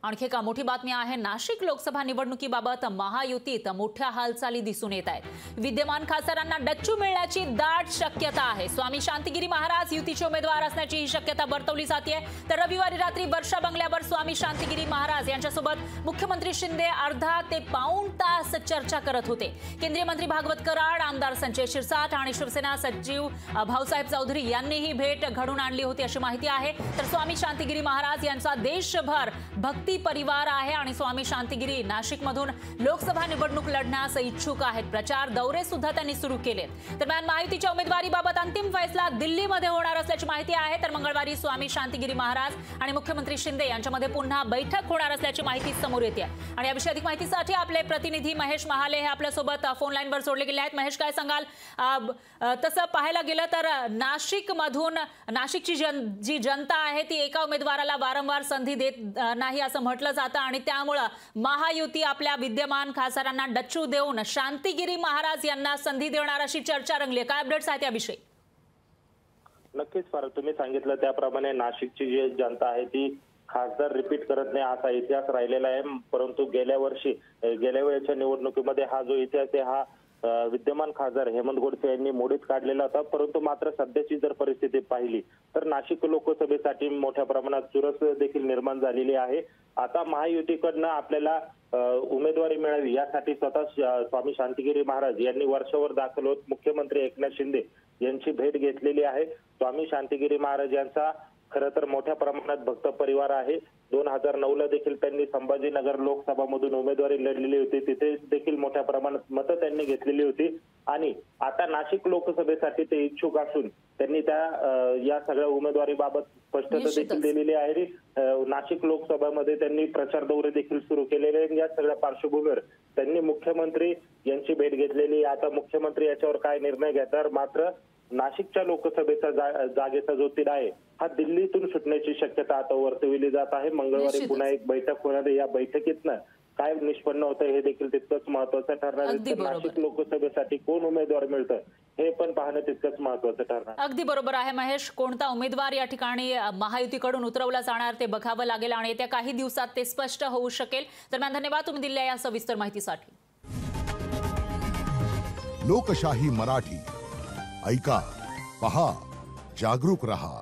आणखी एक मोठी बातमी आहे। नाशिक लोकसभा निवडणुकीबाबत महायुतीत मोठ्या हालचाली दिसून येत आहेत। विद्यमान खासदारांना डच्चू मिळण्याची दाट शक्यता आहे। स्वामी शांतिगिरी महाराज युतीचे उमेदवार असण्याची ही शक्यता वर्तवली जाते। तर रविवारी रात्री वर्षा बंगल्यावर स्वामी शांतिगिरी महाराज यांच्यासोबत मुख्यमंत्री शिंदे अर्धा ते पाऊण तास चर्चा करत होते। केंद्रीय मंत्री भागवत कराड, आमदार संजय शिरसाट आणि शिवसेना सचिव भाऊसाहेब चौधरी यांनी ही भेट घडून आणली होती अशी माहिती आहे। तर स्वामी शांतिगिरी महाराज यांचा देशभर भक्ती परिवार आहे आणि स्वामी शांतिगिरी नाशिकमधून लोकसभा निवडणूक लढण्यास इच्छुक आहेत। प्रचार दौरे सुद्धा त्यांनी सुरू केले। दरम्यान महायुतीच्या उमेदवारीबाबत अंतिम फैसला दिल्लीमध्ये होणार असल्याची माहिती आहे। तर मंगळवारी स्वामी शांतिगिरी महाराज आणि मुख्यमंत्री शिंदे यांच्यामध्ये पुन्हा बैठक होणार असल्याची माहिती समोर येते आणि याविषयी अधिक माहितीसाठी आपले प्रतिनिधी महेश महाले हे आपल्यासोबत फोन लाईनवर जोडले गेले आहेत। महेश, काय सांगाल? तसं पाहायला गेलं तर नाशिकमधून नाशिकची जी जनता आहे ती एका उमेदवाराला वारंवार संधी देत नाही असं म्हटलं जातं आणि त्यामुळे महायुती आपल्या विद्यमान खासदारांना डच्चू देऊन शांतिगिरी महाराज यांना संधी देणार अशी चर्चा रंगली। काय अपडेट्स आहेत याविषयी? नक्कीच फार तुम्ही सांगितलं त्याप्रमाणे नाशिकची जी जनता आहे ती खासदार रिपीट करत नाही असा इतिहास राहिलेला आहे। परंतु गेल्या वेळेच्या निवडणुकीमध्ये हा जो इतिहास आहे हा विद्यमान खासदार हेमंत गोडसे यांनी मोडीत काढलेला होता। परंतु मात्र सध्याची जर परिस्थिती पाहिली तर नाशिक लोकसभेसाठी मोठ्या प्रमाणात चुरस देखील निर्माण झालेली आहे। आता महायुतीकडनं आपल्याला उमेदवारी मिळावी यासाठी स्वतः स्वामी शांतिगिरी महाराज यांनी वर्षावर दाखल होत मुख्यमंत्री एकनाथ शिंदे यांची भेट घेतलेली आहे। स्वामी शांतिगिरी महाराज यांचा खरं तर मोठ्या प्रमाणात भक्त परिवार आहे। 2009 ला देखील त्यांनी संभाजीनगर लोकसभा मधून उमेदवारी लढलेली होती, तिथे देखील मोठ्या प्रमाणात मतं त्यांनी घेतलेली होती आणि आता नाशिक लोकसभेसाठी ते इच्छुक असून त्यांनी या सगळ्या उमेदवारीबाबत स्पष्टता देखील दिलेली आहे। नाशिक लोकसभेमध्ये त्यांनी प्रचार दौरे देखील सुरू केलेले आहेत। या सगळ्या पार्श्वभूमीवर त्यांनी मुख्यमंत्री यांची भेट घेतलेली। आता मुख्यमंत्री याच्यावर काय निर्णय घेणार, मात्र नाशिकच्या लोकसभेचा जागेचा जो तिढा आहे हा दिल्लीतून सुटण्याची शक्यता आता वर्तविली जात आहे। मंगळवारी पुन्हा एक बैठक होणार आहे। या बैठकीतनं काय निष्पन्न होतं हे देखील तितकंच महत्वाचं ठरणार आहे। नाशिक लोकसभेसाठी कोण उमेदवार मिळतं हे पण पाहणं तितकंच महत्वाचं ठरणार। अगदी बरोबर आहे महेश। कोणता उमेदवार या ठिकाणी महायुतीकडून उतरवला जाणार ते बघावं लागेल आणि येत्या काही दिवसात ते स्पष्ट होऊ शकेल। दरम्यान धन्यवाद तुम्ही दिलेल्या या सविस्तर माहितीसाठी। लोकशाही मराठी ऐका, पहा, जागरूक रहा।